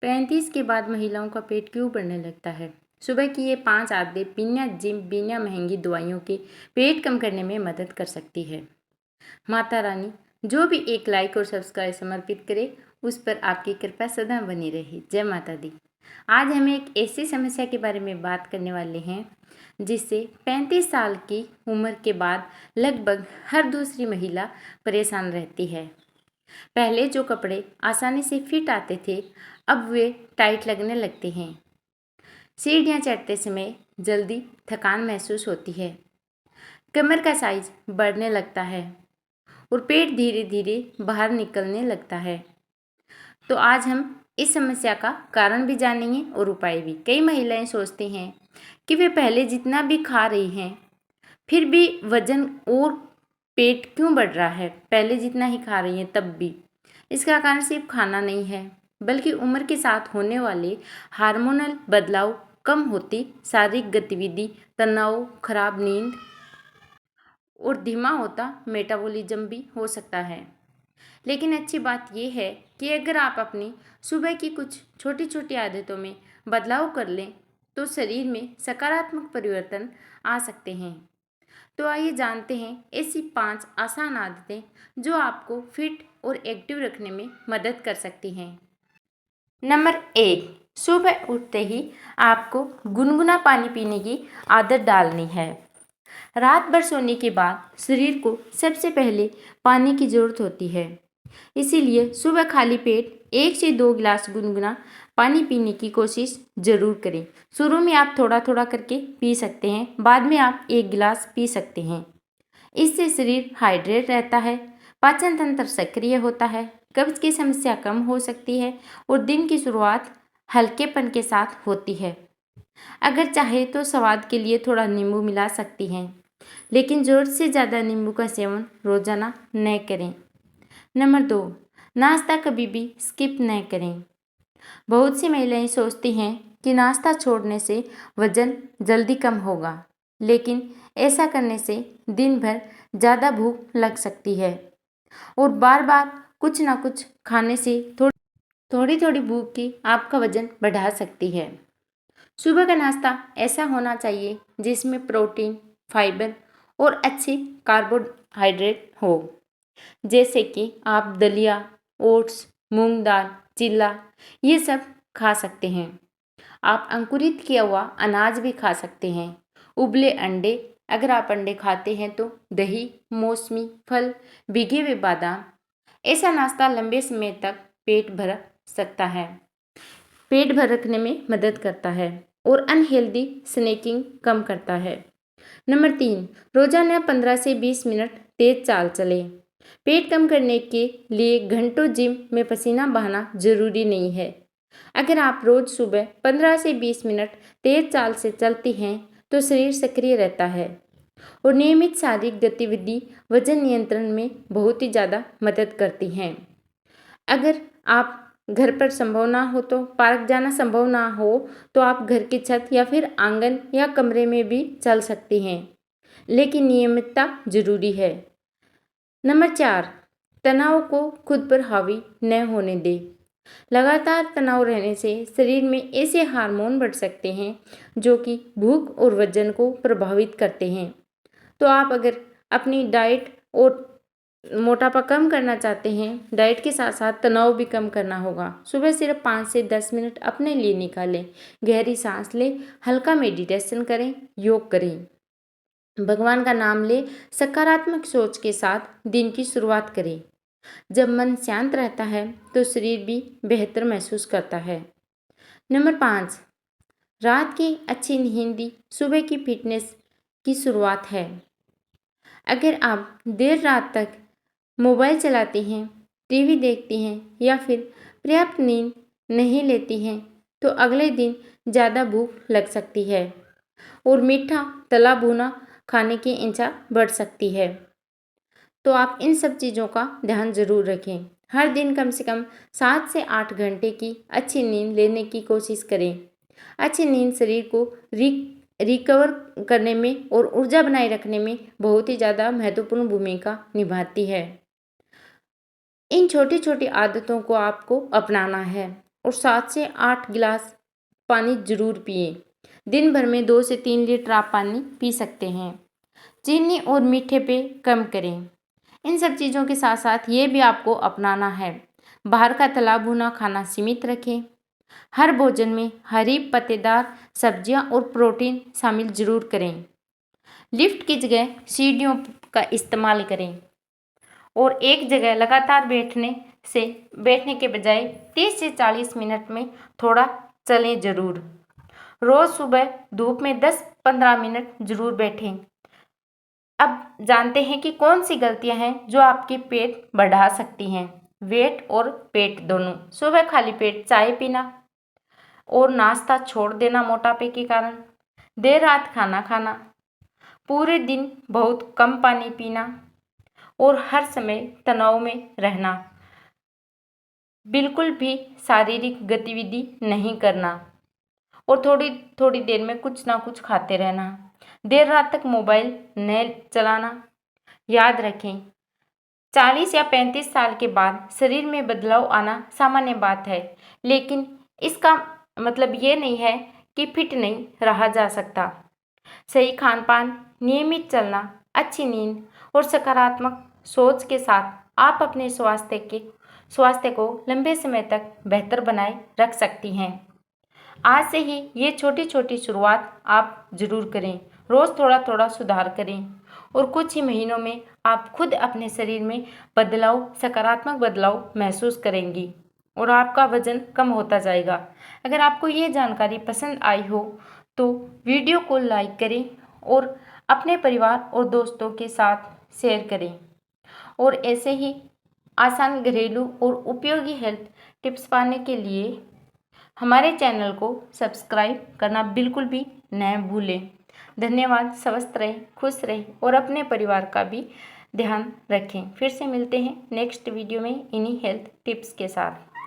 35 के बाद महिलाओं का पेट क्यों बढ़ने लगता है? सुबह की ये 5 आदतें बिना जिम, बिना महंगी दवाइयों के पेट कम करने में मदद कर सकती है। माता रानी जो भी एक लाइक और सब्सक्राइब समर्पित करे, उस पर आपकी कृपा सदा बनी रहे। जय माता दी। आज हम एक ऐसी समस्या के बारे में बात करने वाले हैं जिससे 35 साल की उम्र के बाद लगभग हर दूसरी महिला परेशान रहती है। पहले जो कपड़े आसानी से फिट आते थे, अब वे टाइट लगने लगते हैं। सीढ़ियाँ चढ़ते समय जल्दी थकान महसूस होती है। कमर का साइज बढ़ने लगता है और पेट धीरे धीरे बाहर निकलने लगता है। तो आज हम इस समस्या का कारण भी जानेंगे और उपाय भी। कई महिलाएं सोचती हैं कि वे पहले जितना भी खा रही हैं, फिर भी वजन और पेट क्यों बढ़ रहा है, पहले जितना ही खा रही हैं तब भी। इसका कारण सिर्फ खाना नहीं है, बल्कि उम्र के साथ होने वाले हार्मोनल बदलाव, कम होती शारीरिक गतिविधि, तनाव, खराब नींद और धीमा होता मेटाबॉलिज्म भी हो सकता है। लेकिन अच्छी बात यह है कि अगर आप अपनी सुबह की कुछ छोटी छोटी आदतों में बदलाव कर लें तो शरीर में सकारात्मक परिवर्तन आ सकते हैं। तो आइए जानते हैं ऐसी 5 आसान आदतें जो आपको फिट और एक्टिव रखने में मदद कर सकती हैं। नंबर 1, सुबह उठते ही आपको गुनगुना पानी पीने की आदत डालनी है। रात भर सोने के बाद शरीर को सबसे पहले पानी की जरूरत होती है। इसीलिए सुबह खाली पेट 1 से 2 गिलास गुनगुना पानी पीने की कोशिश जरूर करें। शुरू में आप थोड़ा थोड़ा करके पी सकते हैं, बाद में आप 1 गिलास पी सकते हैं। इससे शरीर हाइड्रेट रहता है, पाचन तंत्र सक्रिय होता है, कब्ज की समस्या कम हो सकती है और दिन की शुरुआत हल्केपन के साथ होती है। अगर चाहे तो स्वाद के लिए थोड़ा नींबू मिला सकती हैं, लेकिन ज़रूरत से ज़्यादा नींबू का सेवन रोजाना न करें। नंबर 2, नाश्ता कभी भी स्किप न करें। बहुत सी महिलाएं सोचती हैं कि नाश्ता छोड़ने से वजन जल्दी कम होगा, लेकिन ऐसा करने से दिन भर ज़्यादा भूख लग सकती है और बार बार कुछ ना कुछ खाने से थोड़ी थोड़ी भूख की आपका वजन बढ़ा सकती है। सुबह का नाश्ता ऐसा होना चाहिए जिसमें प्रोटीन, फाइबर और अच्छे कार्बोहाइड्रेट हो, जैसे कि आप दलिया, ओट्स, मूंग दाल, चिल्ला ये सब खा सकते हैं। आप अंकुरित किया हुआ अनाज भी खा सकते हैं। उबले अंडे, अगर आप अंडे खाते हैं तो दही, मौसमी फल, भीगे हुए बादाम। ऐसा नाश्ता लंबे समय तक पेट भर सकता है, पेट भर रखने में मदद करता है और अनहेल्दी स्नैकिंग कम करता है। नंबर 3, रोजाना 15 से 20 मिनट तेज चाल चलें। पेट कम करने के लिए घंटों जिम में पसीना बहाना जरूरी नहीं है। अगर आप रोज सुबह 15 से 20 मिनट तेज चाल से चलती हैं तो शरीर सक्रिय रहता है और नियमित शारीरिक गतिविधि वजन नियंत्रण में बहुत ही ज़्यादा मदद करती हैं। अगर आप घर पर संभव ना हो तो पार्क जाना संभव ना हो तो आप घर की छत या फिर आंगन या कमरे में भी चल सकती हैं, लेकिन नियमितता जरूरी है। नंबर 4, तनाव को खुद पर हावी न होने दें। लगातार तनाव रहने से शरीर में ऐसे हार्मोन बढ़ सकते हैं जो कि भूख और वजन को प्रभावित करते हैं। तो आप अगर अपनी डाइट और मोटापा कम करना चाहते हैं, डाइट के साथ साथ तनाव भी कम करना होगा। सुबह सिर्फ 5 से 10 मिनट अपने लिए निकालें। गहरी सांस लें, हल्का मेडिटेशन करें, योग करें, भगवान का नाम लें, सकारात्मक सोच के साथ दिन की शुरुआत करें। जब मन शांत रहता है तो शरीर भी बेहतर महसूस करता है। नंबर 5, रात की अच्छी नींद सुबह की फिटनेस की शुरुआत है। अगर आप देर रात तक मोबाइल चलाती हैं, टीवी देखती हैं या फिर पर्याप्त नींद नहीं लेती हैं तो अगले दिन ज़्यादा भूख लग सकती है और मीठा तला भुना खाने की इच्छा बढ़ सकती है। तो आप इन सब चीज़ों का ध्यान जरूर रखें। हर दिन कम से कम 7 से 8 घंटे की अच्छी नींद लेने की कोशिश करें। अच्छी नींद शरीर को रिकवर करने में और ऊर्जा बनाए रखने में बहुत ही ज़्यादा महत्वपूर्ण भूमिका निभाती है। इन छोटी छोटी आदतों को आपको अपनाना है और 7 से 8 गिलास पानी ज़रूर पिएं। दिन भर में 2 से 3 लीटर आप पानी पी सकते हैं। चीनी और मीठे पे कम करें। इन सब चीज़ों के साथ साथ ये भी आपको अपनाना है। बाहर का तला भुना खाना सीमित रखें। हर भोजन में हरी पत्तेदार सब्जियां और प्रोटीन शामिल जरूर करें। लिफ्ट की जगह सीढ़ियों का इस्तेमाल करें और एक जगह लगातार बैठने के बजाय 30 से 40 मिनट में थोड़ा चलें जरूर। रोज़ सुबह धूप में 10-15 मिनट जरूर बैठें। अब जानते हैं कि कौन सी गलतियां हैं जो आपके पेट बढ़ा सकती हैं। वेट और पेट दोनों। सुबह खाली पेट चाय पीना और नाश्ता छोड़ देना मोटापे के कारण। देर रात खाना खाना, पूरे दिन बहुत कम पानी पीना और हर समय तनाव में रहना, बिल्कुल भी शारीरिक गतिविधि नहीं करना और थोड़ी थोड़ी देर में कुछ ना कुछ खाते रहना, देर रात तक मोबाइल न चलाना। याद रखें, 40 या 35 साल के बाद शरीर में बदलाव आना सामान्य बात है, लेकिन इसका मतलब ये नहीं है कि फिट नहीं रहा जा सकता। सही खान पान, नियमित चलना, अच्छी नींद और सकारात्मक सोच के साथ आप अपने स्वास्थ्य को लंबे समय तक बेहतर बनाए रख सकती हैं। आज से ही ये छोटी छोटी शुरुआत आप जरूर करें। रोज़ थोड़ा थोड़ा सुधार करें और कुछ ही महीनों में आप खुद अपने शरीर में सकारात्मक बदलाव महसूस करेंगी और आपका वजन कम होता जाएगा। अगर आपको ये जानकारी पसंद आई हो तो वीडियो को लाइक करें और अपने परिवार और दोस्तों के साथ शेयर करें और ऐसे ही आसान घरेलू और उपयोगी हेल्थ टिप्स पाने के लिए हमारे चैनल को सब्सक्राइब करना बिल्कुल भी न भूलें। धन्यवाद। स्वस्थ रहें, खुश रहें और अपने परिवार का भी ध्यान रखें। फिर से मिलते हैं नेक्स्ट वीडियो में इन्हीं हेल्थ टिप्स के साथ।